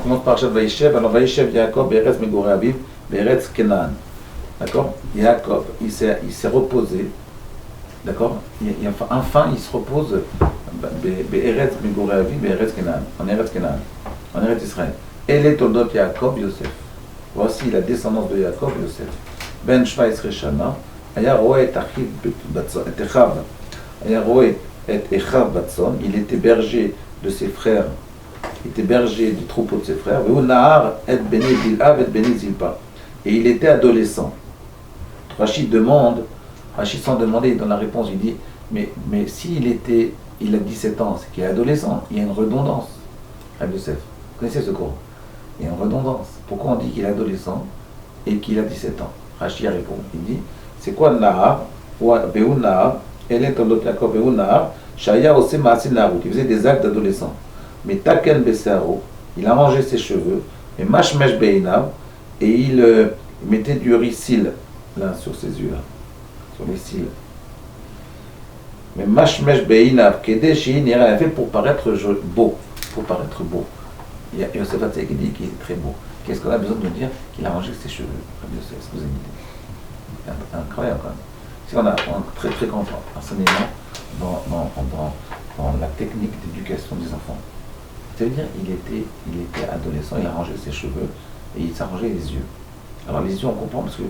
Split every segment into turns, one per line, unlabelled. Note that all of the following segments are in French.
on commence par Parashat Vaïshev. Alors Vaïshev Yaakov, Be'eretz Megorei Aviv, Be'eretz Kenaan. D'accord? Yaakov, il s'est reposé. D'accord? Enfin, il se repose Be'eretz Megorei Aviv, Be'eretz Kenaan. En Eretz Kenaan. En Eretz Israël. Et les Toldot Yaakov, Yosef. Voici la descendance de Yaakov, Yosef. Ben Shvaïs Reshana. Aya roé et Achiv Batson. Et Echav. Aya roé et Echav Batson. Il était berger de ses frères. Il était berger du troupeau de ses frères. Et Nahar et Beni Bilhav et Beni Zilpa. Et il était adolescent. Rachid sans demander, dans la réponse, il dit, mais s'il il a 17 ans, c'est qu'il est adolescent, il y a une redondance. Rabbi Yosef, vous connaissez ce cours? Il y a une redondance. Pourquoi on dit qu'il est adolescent et qu'il a 17 ans? Rachid répond, il dit, c'est quoi Nahar? Be'u Nahar, Elen Tolot Yaakov Be'u Nahar, Shaya Ose Maasin Narut. Il faisait des actes d'adolescent. Mais Taken Besaro, il a rangé ses cheveux, et Mashmesh Be'inav, et il mettait du ricil là sur ses yeux, là, sur les cils. Mais Mashmesh Be'inav, Kedeshi Nira, fait pour paraître beau, pour paraître beau. Il y a Yosef Hatzaï qui dit qu'il est très beau. Qu'est-ce qu'on a besoin de dire? Qu'il a rangé ses cheveux. Est-ce que vous avez une idée? Incroyable quand même. Si on a un très très grand enseignement dans la technique d'éducation des enfants. Ça veut dire qu'il était adolescent, il a rangé ses cheveux et il s'est rangé les yeux. Alors les yeux on comprend parce que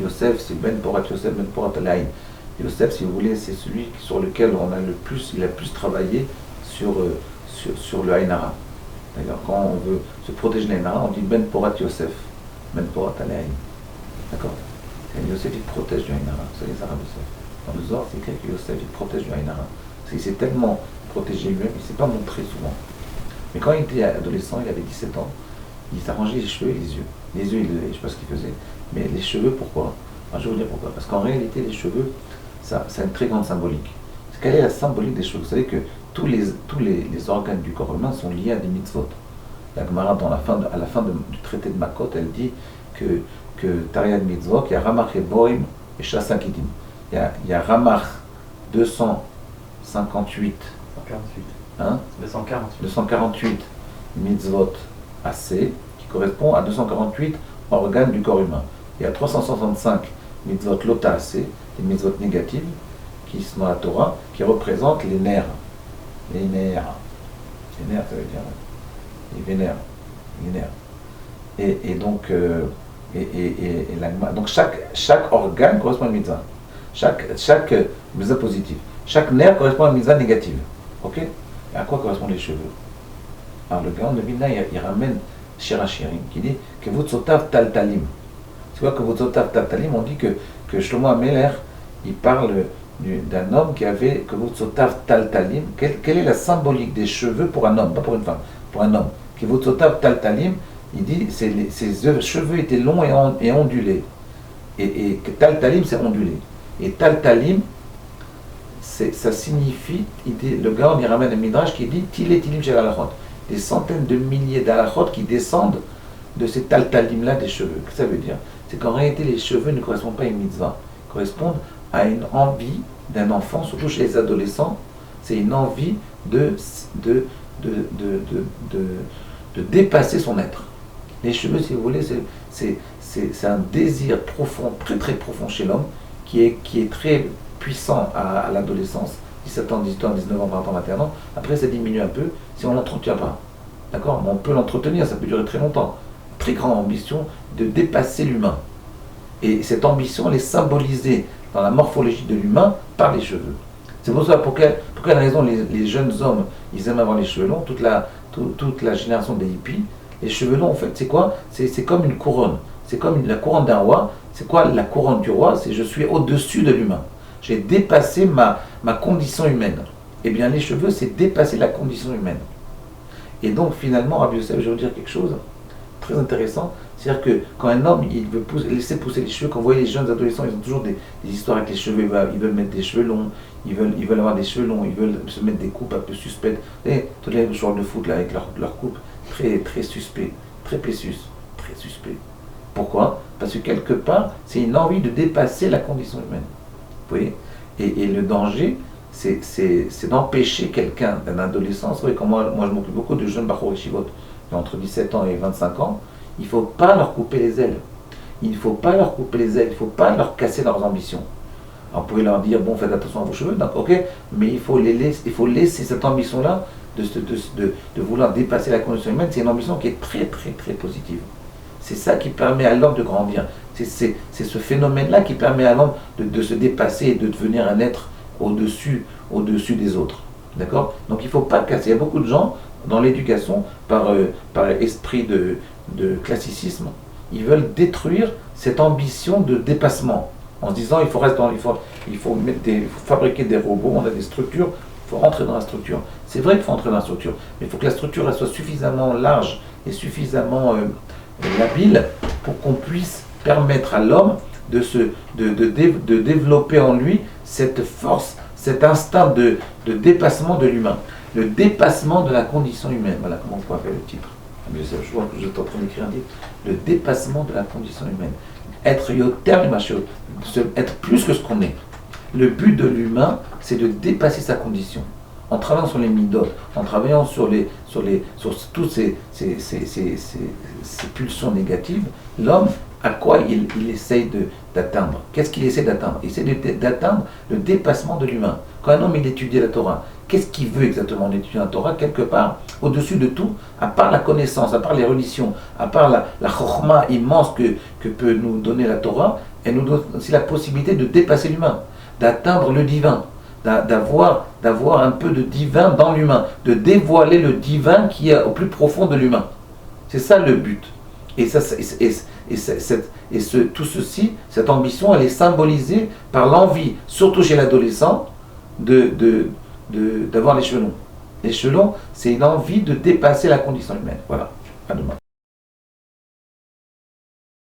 Yosef c'est Ben Porat Yosef, Ben Porat Alaïn. Yosef, si vous voulez, c'est celui sur lequel il a plus travaillé sur le Haïnara. D'accord. Quand on veut se protéger de l'Haïnara, on dit Ben Porat Yosef, Ben Porat Alaïn. D'accord. Et Yosef il protège du Haïnara, c'est les Arabes Yosef. Dans le Zohar, c'est écrit que Yosef il protège du Haïnara. Parce qu'il s'est tellement protégé lui-même, il ne s'est pas montré souvent. Mais quand il était adolescent, il avait 17 ans, il s'arrangeait les cheveux et les yeux. Les yeux, je ne sais pas ce qu'il faisait. Mais les cheveux, pourquoi? Alors, je vais vous dire pourquoi. Parce qu'en réalité, les cheveux, ça a une très grande symbolique. Quelle est la symbolique des cheveux? Vous savez que tous les organes du corps humain sont liés à des mitzvot. La Gemara, à la fin du traité de Makot, elle dit que Tariad mitzvot, il y a Ramach et Borim et Shasa Kidim. Il y a Ramach 258.
148.
Hein? 248 mitzvot AC, qui correspond à 248 organes du corps humain. Il y a 365 mitzvot lota AC, des mitzvot négatives, qui sont dans la Torah, qui représentent les nerfs. Les nerfs. Les nerfs, ça veut dire les vénères. Les nerfs. Et donc, donc chaque organe correspond à une mitzvah. Chaque mitzvah positive. Chaque nerf correspond à une mitzvah négative. Ok? Et à quoi correspondent les cheveux? Alors le Gaon de Vilna, il ramène Shirachirim qui dit que vous tsotav taltalim. C'est quoi que vous tsotav taltalim? On dit que Shlomo Ameler, il parle d'un homme qui avait que vous tsotav taltalim. Quelle est la symbolique des cheveux pour un homme, pas pour une femme, pour un homme? Que vous tsotav taltalim, il dit ses cheveux étaient longs et ondulés. Et que taltalim, c'est ondulé. Et taltalim, ça signifie, le Gaon il ramène un midrash qui dit Tilé Tilim Shel Halachot, des centaines de milliers d'halachot qui descendent de ces taltalim-là des cheveux. Qu'est-ce que ça veut dire? C'est qu'en réalité, les cheveux ne correspondent pas à une mitzvah, correspondent à une envie d'un enfant, surtout chez les adolescents. C'est une envie de dépasser son être. Les cheveux, si vous voulez, c'est un désir profond, très très profond chez l'homme, qui est très puissant à l'adolescence, 17 ans, 18 ans, 19 ans, 20 ans, 21 ans. Après, ça diminue un peu si on ne l'entretient pas. D'accord? Mais on peut l'entretenir, ça peut durer très longtemps. Très grande ambition de dépasser l'humain. Et cette ambition, elle est symbolisée dans la morphologie de l'humain par les cheveux. C'est pour ça, pour quelle raison les jeunes hommes, ils aiment avoir les cheveux longs, toute la génération des hippies, les cheveux longs, en fait, c'est quoi? C'est comme une couronne. C'est comme la couronne d'un roi. C'est quoi la couronne du roi? C'est je suis au-dessus de l'humain. J'ai dépassé ma condition humaine. Eh bien, les cheveux, c'est dépasser la condition humaine. Et donc, finalement, Rabbi Yosef, je vais vous dire quelque chose très intéressant. C'est-à-dire que quand un homme, il veut laisser pousser les cheveux, quand vous voyez les jeunes adolescents, ils ont toujours des histoires avec les cheveux. Ils veulent mettre des cheveux longs, ils veulent avoir des cheveux longs, ils veulent se mettre des coupes un peu suspectes. Vous voyez, tous les joueurs de foot, là, avec leur coupe, très, très suspect, très plessus, très suspect. Pourquoi? Parce que quelque part, c'est une envie de dépasser la condition humaine. Vous voyez? Et le danger, c'est d'empêcher quelqu'un d'un adolescent. Vous savez, comme moi je m'occupe beaucoup de jeunes Bachor Yeshivot, entre 17 ans et 25 ans, il ne faut pas leur couper les ailes. Il ne faut pas leur couper les ailes, il ne faut pas leur casser leurs ambitions. Alors, vous pouvez leur dire, bon, faites attention à vos cheveux, donc, ok, mais il faut laisser cette ambition-là de vouloir dépasser la condition humaine. C'est une ambition qui est très, très, très positive. C'est ça qui permet à l'homme de grandir. C'est ce phénomène-là qui permet à l'homme de se dépasser et de devenir un être au-dessus des autres. D'accord? Donc il ne faut pas casser. Il y a beaucoup de gens dans l'éducation, par esprit de classicisme, ils veulent détruire cette ambition de dépassement. En se disant, il faut fabriquer des robots, on a des structures, il faut rentrer dans la structure. C'est vrai qu'il faut rentrer dans la structure, mais il faut que la structure elle soit suffisamment large et suffisamment labile pour qu'on puisse permettre à l'homme de développer en lui cette force, cet instinct de dépassement de l'humain, le dépassement de la condition humaine. Voilà comment on peut appeler le titre. Je vois que j'étais en train d'écrire un titre. Le dépassement de la condition humaine. Être yoter machot, être plus que ce qu'on est. Le but de l'humain, c'est de dépasser sa condition. En travaillant sur les midotes, en travaillant sur toutes ces pulsions négatives, l'homme, à quoi il essaye d'atteindre? Qu'est-ce qu'il essaie d'atteindre? Il essaie d'atteindre le dépassement de l'humain. Quand un homme il étudie la Torah, qu'est-ce qu'il veut exactement en étudiant la Torah? Quelque part, au-dessus de tout, à part la connaissance, à part les religions, à part la chokhma immense que peut nous donner la Torah, elle nous donne aussi la possibilité de dépasser l'humain, d'atteindre le divin, d'avoir un peu de divin dans l'humain, de dévoiler le divin qui est au plus profond de l'humain. C'est ça le but. Tout ceci, cette ambition, elle est symbolisée par l'envie, surtout chez l'adolescent, d'avoir les cheveux longs. Les cheveux longs, c'est une envie de dépasser la condition humaine. Voilà. À demain.